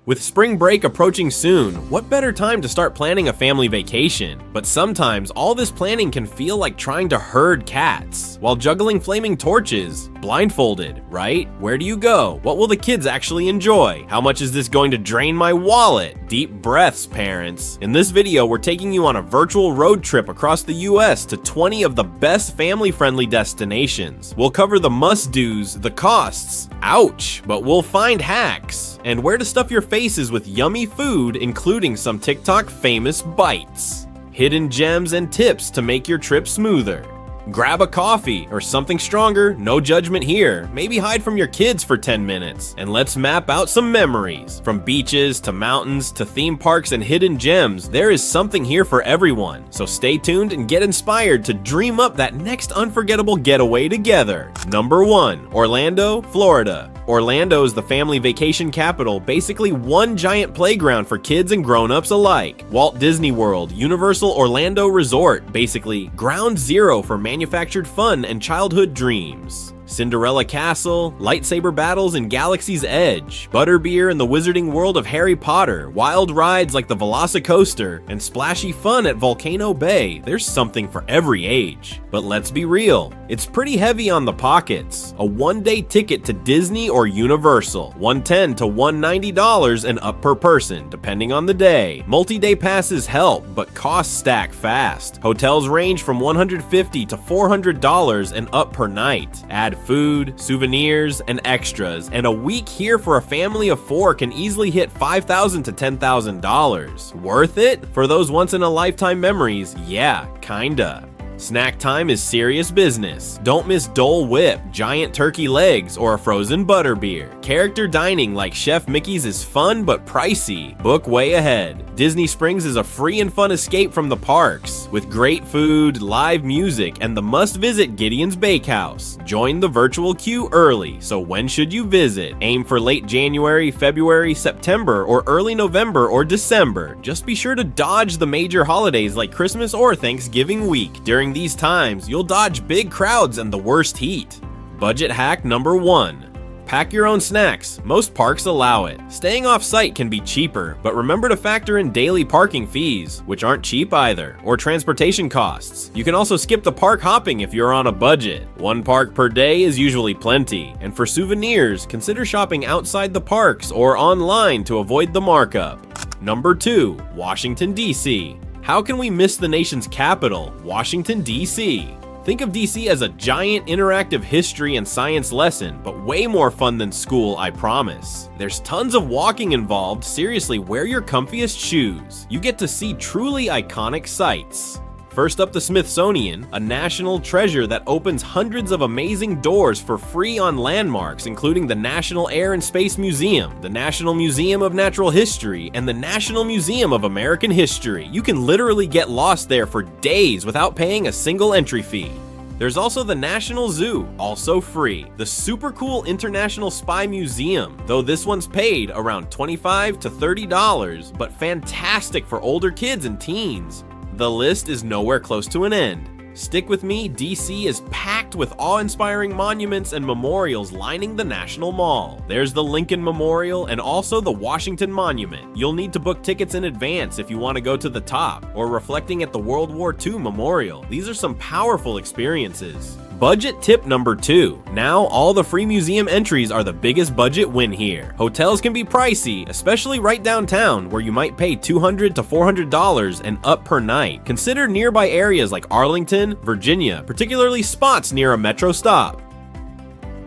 With spring break approaching soon, what better time to start planning a family vacation? But sometimes all this planning can feel like trying to herd cats while juggling flaming torches, blindfolded, right? Where do you go? What will the kids actually enjoy? How much is this going to drain my wallet? Deep breaths, parents. In this video, we're taking you on a virtual road trip across the US to 20 of the best family-friendly destinations. We'll cover the must-dos, the costs, ouch, but we'll find hacks, and where to stuff your faces with yummy food, including some TikTok famous bites. Hidden gems and tips to make your trip smoother. Grab a coffee or something stronger, no judgment here. Maybe hide from your kids for 10 minutes, and let's map out some memories. From beaches to mountains to theme parks and hidden gems, there is something here for everyone. So stay tuned and get inspired to dream up that next unforgettable getaway together. Number 1, Orlando, Florida. Orlando is the family vacation capital, basically one giant playground for kids and grown-ups alike. Walt Disney World, Universal Orlando Resort, basically ground zero for manufactured fun and childhood dreams. Cinderella Castle, lightsaber battles in Galaxy's Edge, butterbeer in the wizarding world of Harry Potter, wild rides like the Velocicoaster, and splashy fun at Volcano Bay. There's something for every age. But let's be real, it's pretty heavy on the pockets. A one-day ticket to Disney or Universal, $110 to $190 and up per person, depending on the day. Multi-day passes help, but costs stack fast. Hotels range from $150 to $400 and up per night. Add food, souvenirs, and extras, and a week here for a family of 4 can easily hit $5,000 to $10,000. Worth it? For those once-in-a-lifetime memories, yeah, kinda. Snack time is serious business. Don't miss Dole Whip, giant turkey legs, or a frozen butterbeer. Character dining like Chef Mickey's is fun but pricey. Book way ahead. Disney Springs is a free and fun escape from the parks, with great food, live music, and the must-visit Gideon's Bakehouse. Join the virtual queue early, so when should you visit? Aim for late January, February, September, or early November or December. Just be sure to dodge the major holidays like Christmas or Thanksgiving week. During these times, you'll dodge big crowds and the worst heat. Budget hack number 1. Pack your own snacks. Most parks allow it. Staying off-site can be cheaper, but remember to factor in daily parking fees, which aren't cheap either, or transportation costs. You can also skip the park hopping if you're on a budget. One park per day is usually plenty, and for souvenirs, consider shopping outside the parks or online to avoid the markup. Number 2, Washington, D.C. How can we miss the nation's capital, Washington, D.C.? Think of DC as a giant interactive history and science lesson, but way more fun than school, I promise. There's tons of walking involved. Seriously, wear your comfiest shoes. You get to see truly iconic sights. First up, the Smithsonian, a national treasure that opens hundreds of amazing doors for free on landmarks, including the National Air and Space Museum, the National Museum of Natural History, and the National Museum of American History. You can literally get lost there for days without paying a single entry fee. There's also the National Zoo, also free. The super cool International Spy Museum, though this one's paid around $25 to $30, but fantastic for older kids and teens. The list is nowhere close to an end. Stick with me, DC is packed with awe-inspiring monuments and memorials lining the National Mall. There's the Lincoln Memorial and also the Washington Monument. You'll need to book tickets in advance if you want to go to the top, or reflecting at the World War II Memorial. These are some powerful experiences. Budget tip number 2. Now all the free museum entries are the biggest budget win here. Hotels can be pricey, especially right downtown where you might pay $200 to $400 and up per night. Consider nearby areas like Arlington, Virginia, particularly spots near a metro stop.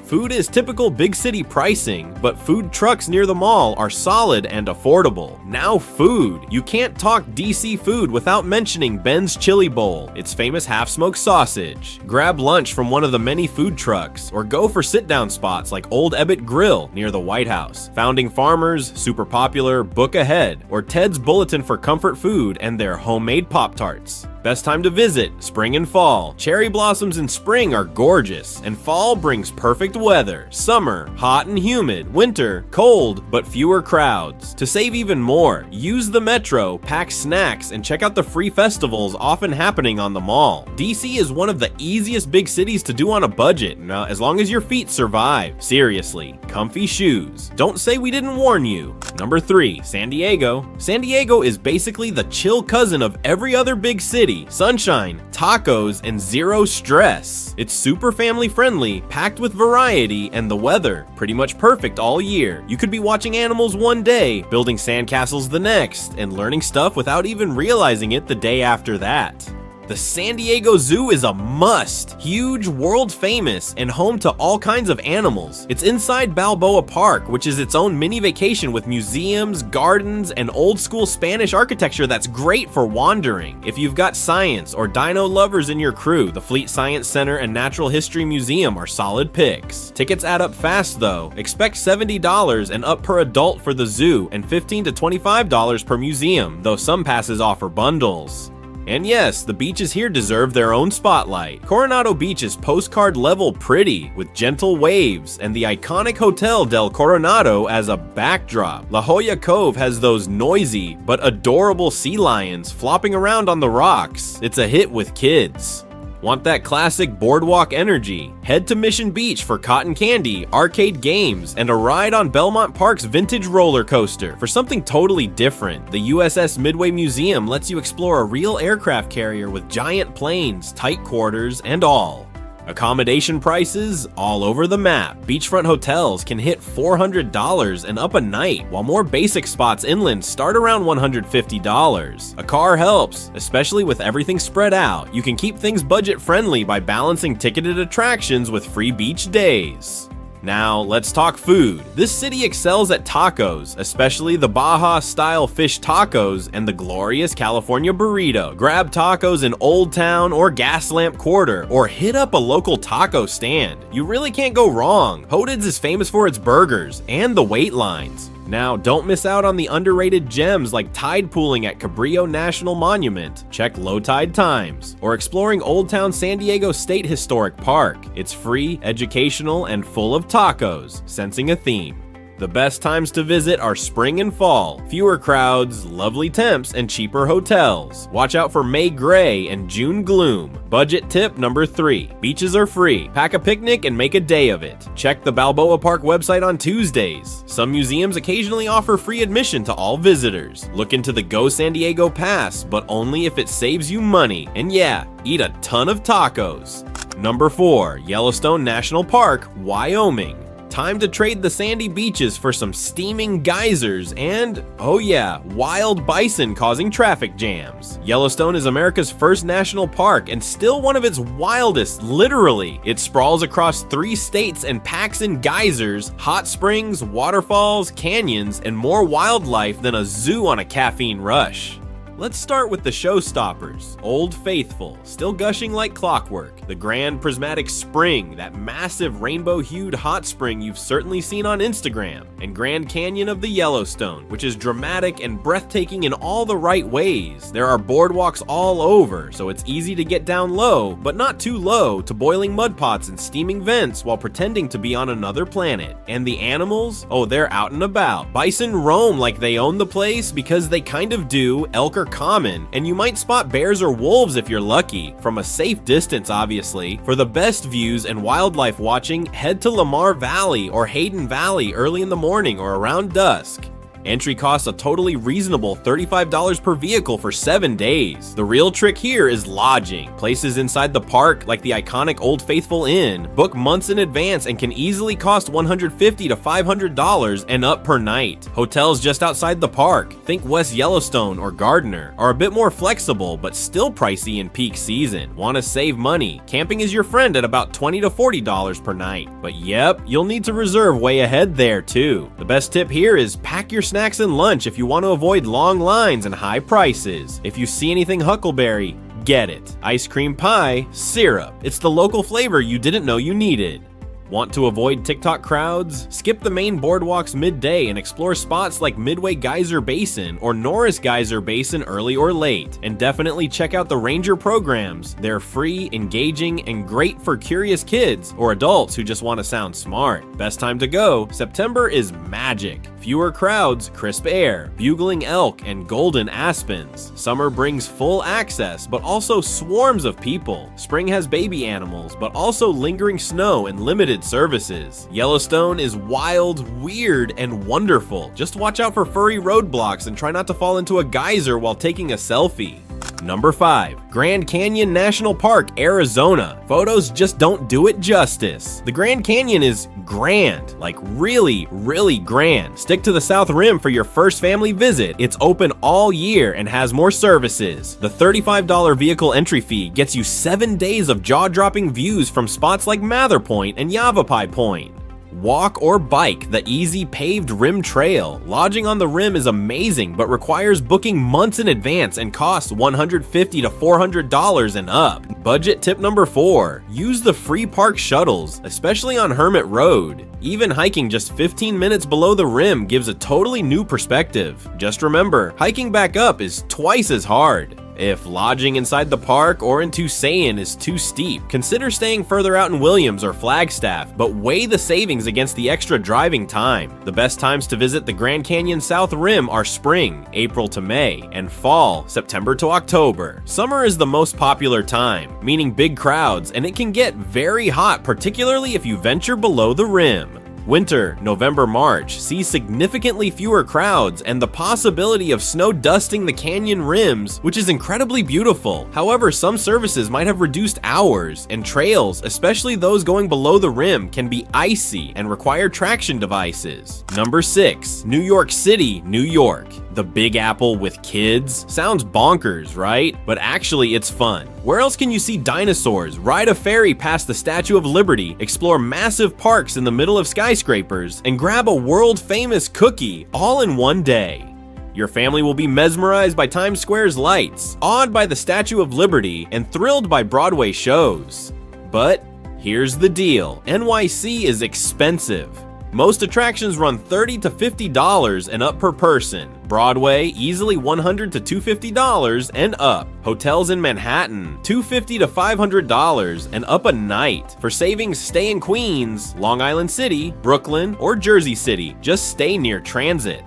Food is typical big city pricing, but food trucks near the mall are solid and affordable. Now food. You can't talk DC food without mentioning Ben's Chili Bowl, its famous half-smoked sausage. Grab lunch from one of the many food trucks, or go for sit-down spots like Old Ebbitt Grill near the White House. Founding Farmers, super popular, book ahead, or Ted's Bulletin for comfort food and their homemade Pop-Tarts. Best time to visit, spring and fall. Cherry blossoms in spring are gorgeous, and fall brings perfect weather. Summer, hot and humid. Winter, cold, but fewer crowds. To save even more, use the metro, pack snacks, and check out the free festivals often happening on the mall. DC is one of the easiest big cities to do on a budget, now, as long as your feet survive. Seriously, comfy shoes. Don't say we didn't warn you. Number 3, San Diego. San Diego is basically the chill cousin of every other big city. Sunshine, tacos, and zero stress. It's super family friendly, packed with variety, and the weather pretty much perfect all year. You could be watching animals one day, building sandcastles the next, and learning stuff without even realizing it the day after that. The San Diego Zoo is a must. Huge, world famous, and home to all kinds of animals. It's inside Balboa Park, which is its own mini vacation with museums, gardens, and old school Spanish architecture that's great for wandering. If you've got science or dino lovers in your crew, the Fleet Science Center and Natural History Museum are solid picks. Tickets add up fast though. Expect $70 and up per adult for the zoo and $15 to $25 per museum, though some passes offer bundles. And yes, the beaches here deserve their own spotlight. Coronado Beach is postcard level pretty, with gentle waves, and the iconic Hotel del Coronado as a backdrop. La Jolla Cove has those noisy but adorable sea lions flopping around on the rocks. It's a hit with kids. Want that classic boardwalk energy? Head to Mission Beach for cotton candy, arcade games, and a ride on Belmont Park's vintage roller coaster. For something totally different, the USS Midway Museum lets you explore a real aircraft carrier with giant planes, tight quarters, and all. Accommodation prices all over the map. Beachfront hotels can hit $400 and up a night, while more basic spots inland start around $150. A car helps, especially with everything spread out. You can keep things budget friendly by balancing ticketed attractions with free beach days. Now, let's talk food. This city excels at tacos, especially the Baja-style fish tacos and the glorious California burrito. Grab tacos in Old Town or Gaslamp Quarter, or hit up a local taco stand. You really can't go wrong. Hoded's is famous for its burgers and the wait lines. Now, don't miss out on the underrated gems like tide pooling at Cabrillo National Monument. Check low tide times. Or exploring Old Town San Diego State Historic Park. It's free, educational, and full of tacos, sensing a theme. The best times to visit are spring and fall. Fewer crowds, lovely temps, and cheaper hotels. Watch out for May gray and June gloom. Budget tip number 3. Beaches are free. Pack a picnic and make a day of it. Check the Balboa Park website on Tuesdays. Some museums occasionally offer free admission to all visitors. Look into the Go San Diego Pass, but only if it saves you money. And yeah, eat a ton of tacos. Number 4. Yellowstone National Park, Wyoming. Time to trade the sandy beaches for some steaming geysers and, oh yeah, wild bison causing traffic jams. Yellowstone is America's first national park and still one of its wildest, literally. It sprawls across 3 states and packs in geysers, hot springs, waterfalls, canyons, and more wildlife than a zoo on a caffeine rush. Let's start with the showstoppers. Old Faithful, still gushing like clockwork. The Grand Prismatic Spring, that massive rainbow-hued hot spring you've certainly seen on Instagram. And Grand Canyon of the Yellowstone, which is dramatic and breathtaking in all the right ways. There are boardwalks all over, so it's easy to get down low, but not too low, to boiling mud pots and steaming vents while pretending to be on another planet. And the animals? Oh, they're out and about. Bison roam like they own the place because they kind of do. Elk are common, and you might spot bears or wolves if you're lucky, from a safe distance obviously. For the best views and wildlife watching, head to Lamar Valley or Hayden Valley early in the morning or around dusk. Entry costs a totally reasonable $35 per vehicle for 7 days. The real trick here is lodging. Places inside the park, like the iconic Old Faithful Inn, book months in advance and can easily cost $150 to $500 and up per night. Hotels just outside the park, think West Yellowstone or Gardner, are a bit more flexible but still pricey in peak season. Want to save money? Camping is your friend at about $20 to $40 per night. But yep, you'll need to reserve way ahead there too. The best tip here is pack your snacks and lunch if you want to avoid long lines and high prices. If you see anything huckleberry, get it. Ice cream pie, syrup. It's the local flavor you didn't know you needed. Want to avoid TikTok crowds? Skip the main boardwalks midday and explore spots like Midway Geyser Basin or Norris Geyser Basin early or late. And definitely check out the ranger programs. They're free, engaging, and great for curious kids or adults who just want to sound smart. Best time to go, September is magic. Fewer crowds, crisp air, bugling elk, and golden aspens. Summer brings full access, but also swarms of people. Spring has baby animals, but also lingering snow and limited services. Yellowstone is wild, weird, and wonderful. Just watch out for furry roadblocks and try not to fall into a geyser while taking a selfie. Number 5. Grand Canyon National Park, Arizona. Photos just don't do it justice. The Grand Canyon is grand, like really, really grand. Stick to the South Rim for your first family visit. It's open all year and has more services. The $35 vehicle entry fee gets you 7 days of jaw-dropping views from spots like Mather Point and Yavapai Point. Walk or bike the easy paved rim trail. Lodging on the rim is amazing, but requires booking months in advance and costs $150 to $400 and up. Budget tip number 4, use the free park shuttles, especially on Hermit Road. Even hiking just 15 minutes below the rim gives a totally new perspective. Just remember, hiking back up is twice as hard. If lodging inside the park or in Tusayan is too steep, consider staying further out in Williams or Flagstaff, but weigh the savings against the extra driving time. The best times to visit the Grand Canyon South Rim are spring, April to May, and fall, September to October. Summer is the most popular time, meaning big crowds, and it can get very hot, particularly if you venture below the rim. Winter, November, March, see significantly fewer crowds and the possibility of snow dusting the canyon rims, which is incredibly beautiful. However, some services might have reduced hours, and trails, especially those going below the rim, can be icy and require traction devices. Number 6, New York City, New York. The Big Apple with kids? Sounds bonkers, right? But actually, it's fun. Where else can you see dinosaurs, ride a ferry past the Statue of Liberty, explore massive parks in the middle of skyscrapers, and grab a world-famous cookie all in one day? Your family will be mesmerized by Times Square's lights, awed by the Statue of Liberty, and thrilled by Broadway shows. But here's the deal, NYC is expensive. Most attractions run $30 to $50 and up per person. Broadway, easily $100 to $250 and up. Hotels in Manhattan, $250 to $500 and up a night. For savings, stay in Queens, Long Island City, Brooklyn, or Jersey City. Just stay near transit.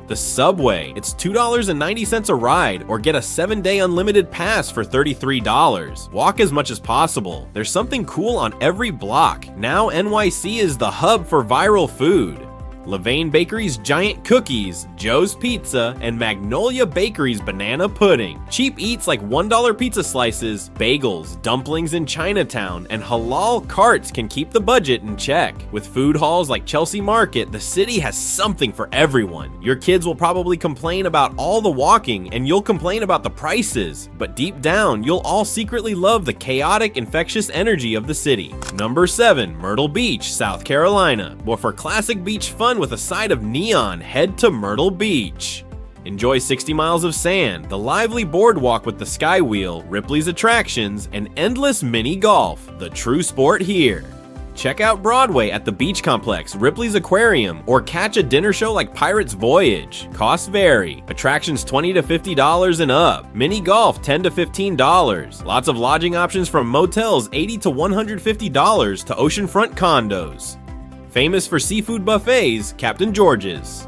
The subway, it's $2.90 a ride, or get a 7-day unlimited pass for $33. Walk as much as possible. There's something cool on every block. Now NYC is the hub for viral food. Levain Bakery's Giant Cookies, Joe's Pizza, and Magnolia Bakery's Banana Pudding. Cheap eats like $1 pizza slices, bagels, dumplings in Chinatown, and halal carts can keep the budget in check. With food halls like Chelsea Market, the city has something for everyone. Your kids will probably complain about all the walking, and you'll complain about the prices. But deep down, you'll all secretly love the chaotic, infectious energy of the city. Number 7, Myrtle Beach, South Carolina. Well, for classic beach fun with a side of neon, head to Myrtle Beach. Enjoy 60 miles of sand, the lively boardwalk with the sky wheel, Ripley's attractions, and endless mini golf, the true sport here. Check out Broadway at the beach complex, Ripley's Aquarium, or catch a dinner show like Pirate's Voyage. Costs vary. Attractions $20 to $50 and up. Mini golf $10 to $15. Lots of lodging options from motels $80 to $150 to oceanfront condos. Famous for seafood buffets, Captain George's.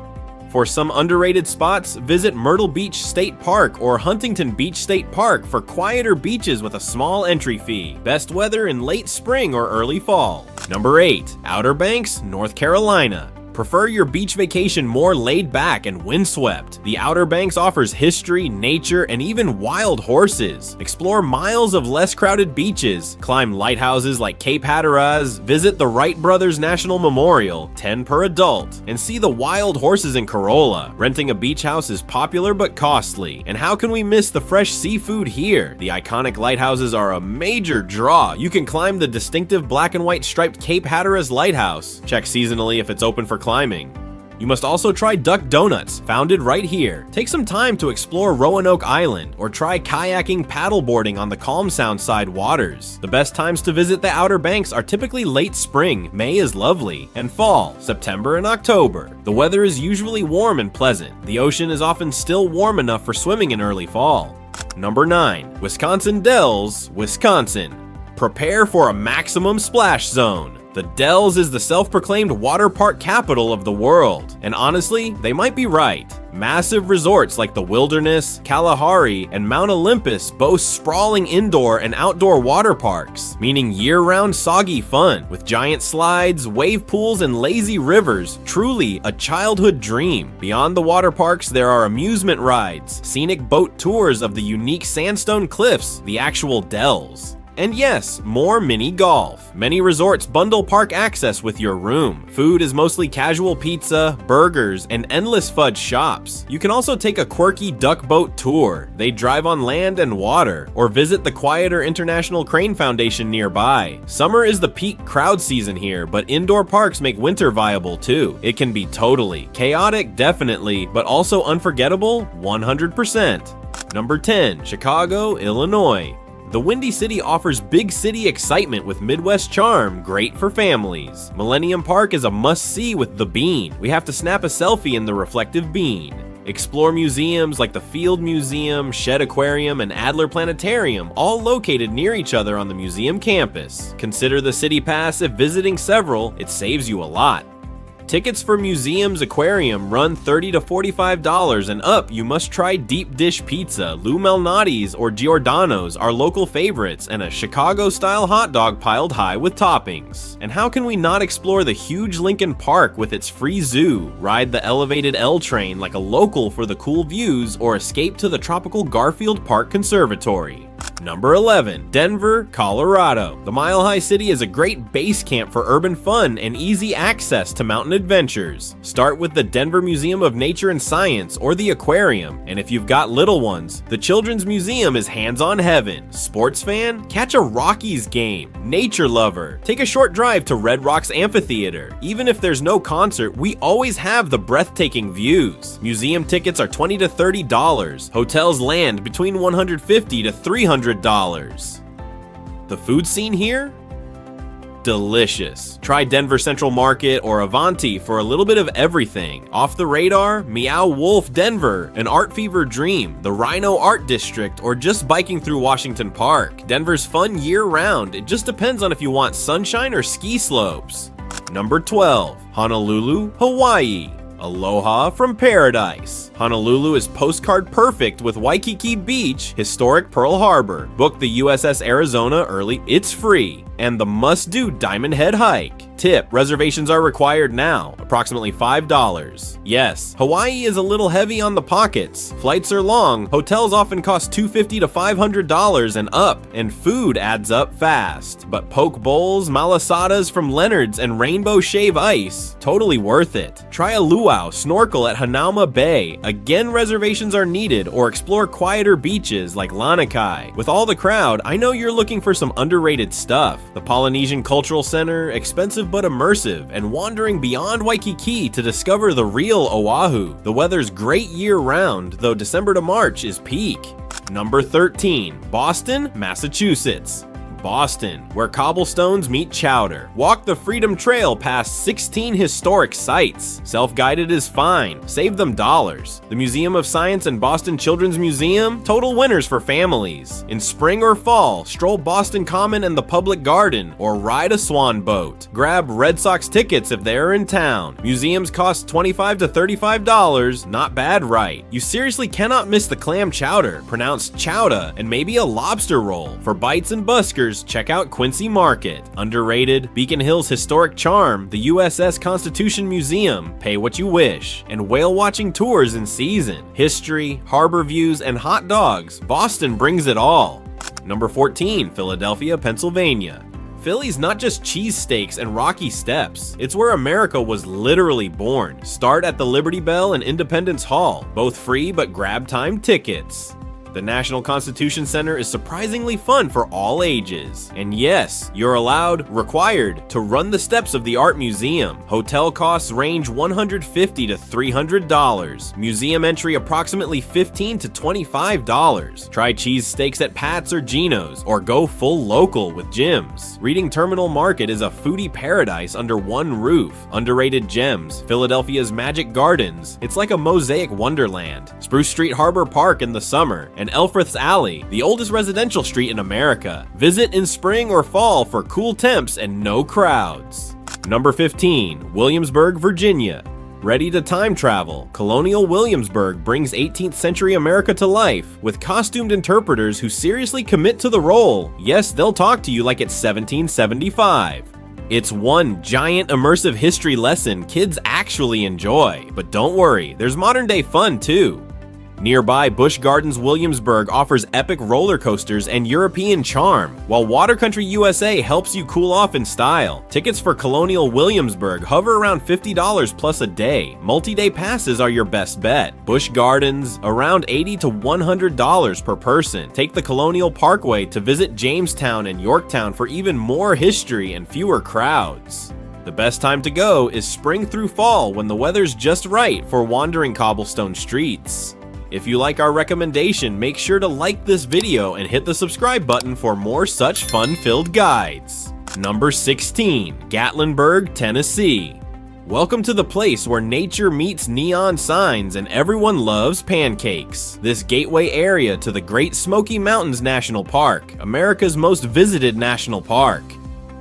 For some underrated spots, visit Myrtle Beach State Park or Huntington Beach State Park for quieter beaches with a small entry fee. Best weather in late spring or early fall. Number 8, Outer Banks, North Carolina. Prefer your beach vacation more laid back and windswept? The Outer Banks offers history, nature, and even wild horses. Explore miles of less crowded beaches, climb lighthouses like Cape Hatteras, visit the Wright Brothers National Memorial, 10 per adult, and see the wild horses in Corolla. Renting a beach house is popular but costly. And how can we miss the fresh seafood here? The iconic lighthouses are a major draw. You can climb the distinctive black and white striped Cape Hatteras Lighthouse. Check seasonally if it's open for climbing. You must also try Duck Donuts, founded right here. Take some time to explore Roanoke Island, or try kayaking paddleboarding on the Calm Sound side waters. The best times to visit the Outer Banks are typically late spring, May is lovely, and fall, September and October. The weather is usually warm and pleasant. The ocean is often still warm enough for swimming in early fall. Number 9. Wisconsin Dells, Wisconsin. Prepare for a maximum splash zone. The Dells is the self-proclaimed water park capital of the world, and honestly, they might be right. Massive resorts like the Wilderness, Kalahari, and Mount Olympus boast sprawling indoor and outdoor water parks, meaning year-round soggy fun with giant slides, wave pools, and lazy rivers. Truly a childhood dream. Beyond the water parks, there are amusement rides, scenic boat tours of the unique sandstone cliffs, the actual Dells. And yes, more mini golf. Many resorts bundle park access with your room. Food is mostly casual pizza, burgers, and endless fudge shops. You can also take a quirky duck boat tour. They drive on land and water, or visit the quieter International Crane Foundation nearby. Summer is the peak crowd season here, but indoor parks make winter viable too. It can be totally chaotic, definitely, but also unforgettable, 100%. Number 10, Chicago, Illinois. The Windy City offers big city excitement with Midwest charm, great for families. Millennium Park is a must-see with the Bean. We have to snap a selfie in the reflective bean. Explore museums like the Field Museum, Shedd Aquarium, and Adler Planetarium, all located near each other on the museum campus. Consider the City Pass if visiting several, it saves you a lot. Tickets for Museum's Aquarium run $30 to $45, and up you must try deep dish pizza, Lou Malnati's, or Giordano's, our local favorites, and a Chicago-style hot dog piled high with toppings. And how can we not explore the huge Lincoln Park with its free zoo, ride the elevated L train like a local for the cool views, or escape to the tropical Garfield Park Conservatory? Number 11, Denver, Colorado. The Mile High City is a great base camp for urban fun and easy access to mountain adventures. Start with the Denver Museum of Nature and Science or the Aquarium, and if you've got little ones, the Children's Museum is hands-on heaven. Sports fan? Catch a Rockies game. Nature lover? Take a short drive to Red Rocks Amphitheater. Even if there's no concert, we always have the breathtaking views. Museum tickets are $20 to $30. Hotels land between $150 to $300. The food scene here? Delicious. Try Denver Central Market or Avanti for a little bit of everything. Off the radar, Meow Wolf Denver, an art fever dream, the Rhino Art District, or just biking through Washington Park. Denver's fun year-round. It just depends on if you want sunshine or ski slopes. Number 12, Honolulu, Hawaii. Aloha from paradise. Honolulu is postcard perfect with Waikiki Beach, historic Pearl Harbor. Book the USS Arizona early, it's free. And the must-do Diamond Head hike. Tip, reservations are required now, approximately $5. Yes, Hawaii is a little heavy on the pockets. Flights are long, hotels often cost $250 to $500 and up, and food adds up fast. But poke bowls, malasadas from Leonard's, and rainbow shave ice, totally worth it. Try a luau snorkel at Hanauma Bay. Again, reservations are needed, or explore quieter beaches like Lanikai. With all the crowd, I know you're looking for some underrated stuff. The Polynesian Cultural Center, expensive but immersive, and wandering beyond Waikiki to discover the real Oahu. The weather's great year-round, though December to March is peak. Number 13, Boston, Massachusetts. Boston, where cobblestones meet chowder. Walk the Freedom Trail past 16 historic sites. Self-guided is fine, save them dollars. The Museum of Science and Boston Children's Museum, total winners for families. In spring or fall, stroll Boston Common and the Public Garden, or ride a swan boat. Grab Red Sox tickets if they're in town. Museums cost $25 to $35, not bad, right? You seriously cannot miss the clam chowder, pronounced chowda, and maybe a lobster roll. For bites and buskers, check out Quincy Market. Underrated, Beacon Hill's historic charm, the USS Constitution Museum, pay what you wish, and whale watching tours in season. History, harbor views, and hot dogs, Boston brings it all. Number 14, Philadelphia, Pennsylvania. Philly's not just cheesesteaks and rocky steps, it's where America was literally born. Start at the Liberty Bell and Independence Hall, both free but grab time tickets. The National Constitution Center is surprisingly fun for all ages. And yes, you're required to run the steps of the art museum. Hotel costs range $150 to $300. Museum entry approximately $15 to $25. Try cheese steaks at Pat's or Gino's, or go full local with Jim's. Reading Terminal Market is a foodie paradise under one roof. Underrated gems, Philadelphia's Magic Gardens. It's like a mosaic wonderland. Spruce Street Harbor Park in the summer, and Elfreth's Alley, the oldest residential street in America. Visit in spring or fall for cool temps and no crowds. Number 15, Williamsburg, Virginia. Ready to time travel, Colonial Williamsburg brings 18th century America to life with costumed interpreters who seriously commit to the role. Yes, they'll talk to you like it's 1775. It's one giant immersive history lesson kids actually enjoy. But don't worry, there's modern day fun too. Nearby, Busch Gardens Williamsburg offers epic roller coasters and European charm, while Water Country USA helps you cool off in style. Tickets for Colonial Williamsburg hover around $50 plus a day. Multi-day passes are your best bet. Busch Gardens, around $80 to $100 per person. Take the Colonial Parkway to visit Jamestown and Yorktown for even more history and fewer crowds. The best time to go is spring through fall when the weather's just right for wandering cobblestone streets. If you like our recommendation, make sure to like this video and hit the subscribe button for more such fun-filled guides. Number 16, Gatlinburg, Tennessee. Welcome to the place where nature meets neon signs and everyone loves pancakes. This gateway area to the Great Smoky Mountains National Park, America's most visited national park.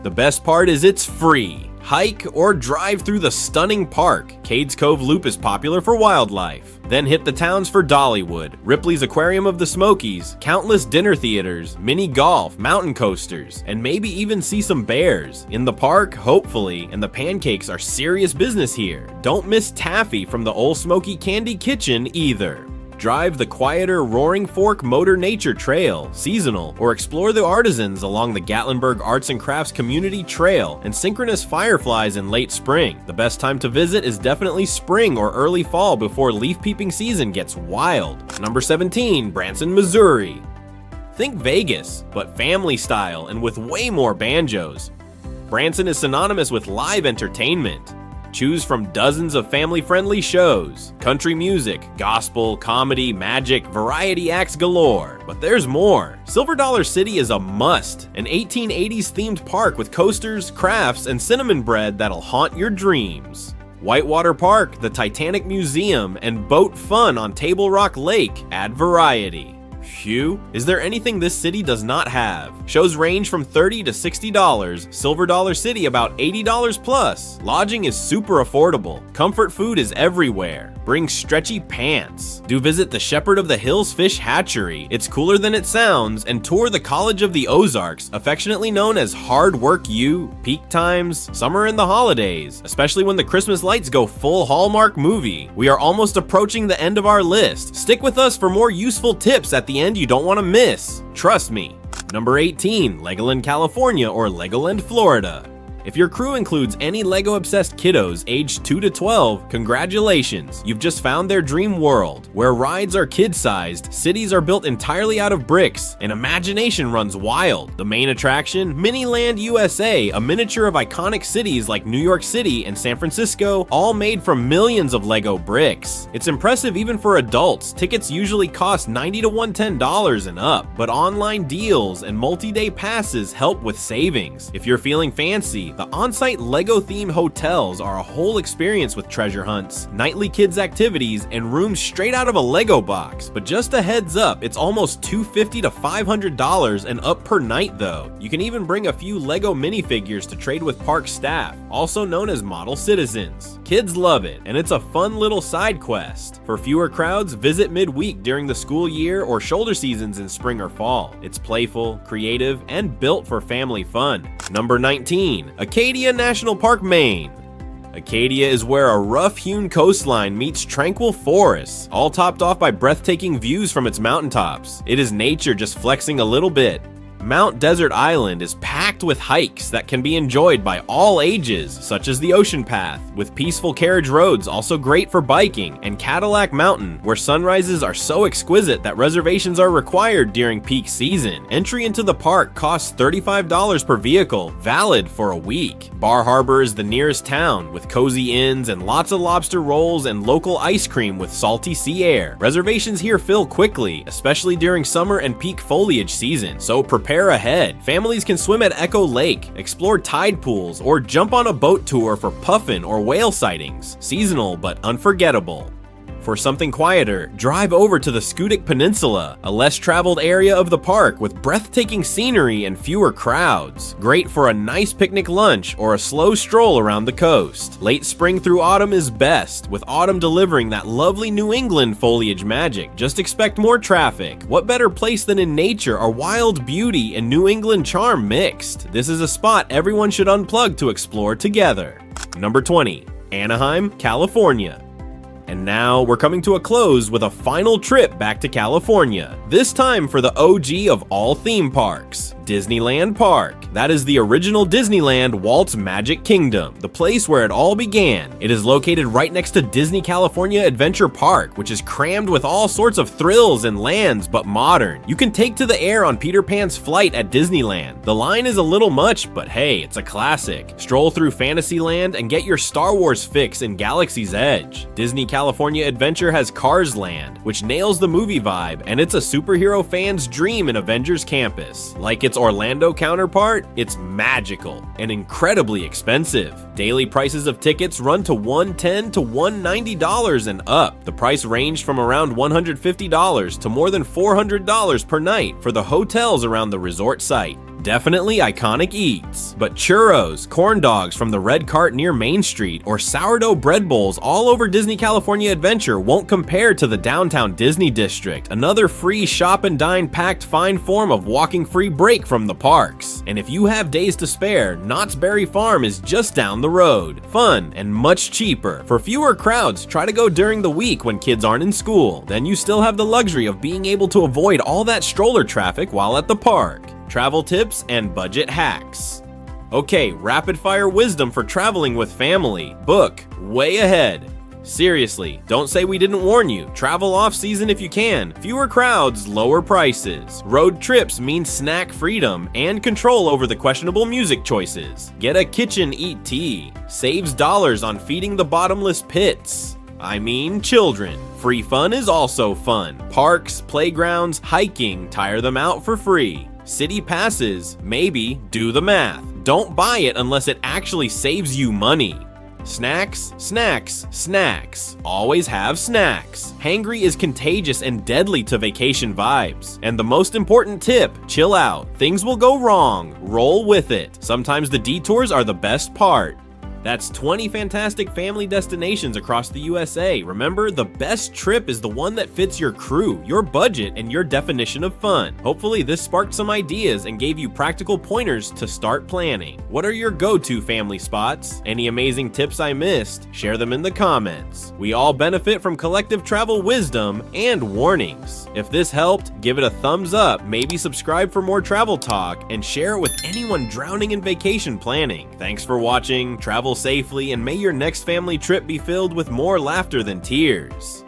The best part is it's free. Hike or drive through the stunning park. Cades Cove Loop is popular for wildlife. Then hit the towns for Dollywood, Ripley's Aquarium of the Smokies, countless dinner theaters, mini golf, mountain coasters, and maybe even see some bears. In the park, hopefully, and the pancakes are serious business here. Don't miss taffy from the Old Smoky Candy Kitchen either. Drive the quieter Roaring Fork Motor Nature Trail, seasonal, or explore the artisans along the Gatlinburg Arts and Crafts Community Trail and synchronous fireflies in late spring. The best time to visit is definitely spring or early fall before leaf peeping season gets wild. Number 17, Branson, Missouri. Think Vegas, but family style and with way more banjos. Branson is synonymous with live entertainment. Choose from dozens of family-friendly shows, country music, gospel, comedy, magic, variety acts galore. But there's more. Silver Dollar City is a must, an 1880s themed park with coasters, crafts, and cinnamon bread that'll haunt your dreams. Whitewater Park, the Titanic Museum, and boat fun on Table Rock Lake add variety. Phew, is there anything this city does not have? Shows range from $30 to $60, Silver Dollar City about $80 plus. Lodging is super affordable. Comfort food is everywhere. Bring stretchy pants. Do visit the Shepherd of the Hills Fish Hatchery. It's cooler than it sounds, and tour the College of the Ozarks, affectionately known as Hard Work U. Peak times, summer and the holidays, especially when the Christmas lights go full Hallmark movie. We are almost approaching the end of our list. Stick with us for more useful tips at the end you don't want to miss. Trust me. Number 18, Legoland, California, or Legoland, Florida. If your crew includes any Lego-obsessed kiddos aged 2 to 12, congratulations, you've just found their dream world. Where rides are kid-sized, cities are built entirely out of bricks, and imagination runs wild. The main attraction, Miniland USA, a miniature of iconic cities like New York City and San Francisco, all made from millions of Lego bricks. It's impressive even for adults. Tickets usually cost $90 to $110 and up, but online deals and multi-day passes help with savings. If you're feeling fancy, the on-site Lego-themed hotels are a whole experience with treasure hunts, nightly kids activities, and rooms straight out of a Lego box. But just a heads up, it's almost $250 to $500 and up per night though. You can even bring a few Lego minifigures to trade with park staff, also known as model citizens. Kids love it, and it's a fun little side quest. For fewer crowds, visit midweek during the school year or shoulder seasons in spring or fall. It's playful, creative, and built for family fun. Number 19, Acadia National Park, Maine. Acadia is where a rough-hewn coastline meets tranquil forests, all topped off by breathtaking views from its mountaintops. It is nature just flexing a little bit. Mount Desert Island is packed with hikes that can be enjoyed by all ages, such as the Ocean Path, with peaceful carriage roads also great for biking, and Cadillac Mountain, where sunrises are so exquisite that reservations are required during peak season. Entry into the park costs $35 per vehicle, valid for a week. Bar Harbor is the nearest town, with cozy inns and lots of lobster rolls and local ice cream with salty sea air. Reservations here fill quickly, especially during summer and peak foliage season, so prepare ahead. Families can swim at Echo Lake, explore tide pools, or jump on a boat tour for puffin or whale sightings. Seasonal but unforgettable. For something quieter, drive over to the Schoodic Peninsula, a less traveled area of the park with breathtaking scenery and fewer crowds. Great for a nice picnic lunch or a slow stroll around the coast. Late spring through autumn is best, with autumn delivering that lovely New England foliage magic. Just expect more traffic. What better place than in nature are wild beauty and New England charm mixed? This is a spot everyone should unplug to explore together. Number 20. Anaheim, California. And now we're coming to a close with a final trip back to California, this time for the OG of all theme parks, Disneyland Park. That is the original Disneyland, Walt's Magic Kingdom, the place where it all began. It is located right next to Disney California Adventure Park, which is crammed with all sorts of thrills and lands, but modern. You can take to the air on Peter Pan's flight at Disneyland. The line is a little much, but hey, it's a classic. Stroll through Fantasyland and get your Star Wars fix in Galaxy's Edge. Disney California Adventure has Cars Land, which nails the movie vibe, and it's a superhero fan's dream in Avengers Campus. Like its Orlando counterpart, it's magical and incredibly expensive. Daily prices of tickets run to $110 to $190 and up. The price ranged from around $150 to more than $400 per night for the hotels around the resort site. Definitely iconic eats, but churros, corn dogs from the red cart near Main Street, or sourdough bread bowls all over Disney California Adventure won't compare to the downtown Disney District, another free shop and dine packed fine form of walking free break from the parks. And if you have days to spare, Knott's Berry Farm is just down the road. Fun and much cheaper. For fewer crowds, try to go during the week when kids aren't in school. Then you still have the luxury of being able to avoid all that stroller traffic while at the park. Travel tips and budget hacks. Okay, rapid fire wisdom for traveling with family. Book way ahead. Seriously, don't say we didn't warn you. Travel off season if you can. Fewer crowds, lower prices. Road trips mean snack freedom and control over the questionable music choices. Get a kitchen, eat tea. Saves dollars on feeding the bottomless pits. I mean children. Free fun is also fun. Parks, playgrounds, hiking, tire them out for free. City passes, maybe, do the math. Don't buy it unless it actually saves you money. Snacks, snacks, snacks. Always have snacks. Hangry is contagious and deadly to vacation vibes. And the most important tip, chill out. Things will go wrong. Roll with it. Sometimes the detours are the best part. That's 20 fantastic family destinations across the USA. Remember, the best trip is the one that fits your crew, your budget, and your definition of fun. Hopefully this sparked some ideas and gave you practical pointers to start planning. What are your go-to family spots? Any amazing tips I missed? Share them in the comments. We all benefit from collective travel wisdom and warnings. If this helped, give it a thumbs up, maybe subscribe for more travel talk, and share it with anyone drowning in vacation planning. Thanks for watching, travel safely, and may your next family trip be filled with more laughter than tears.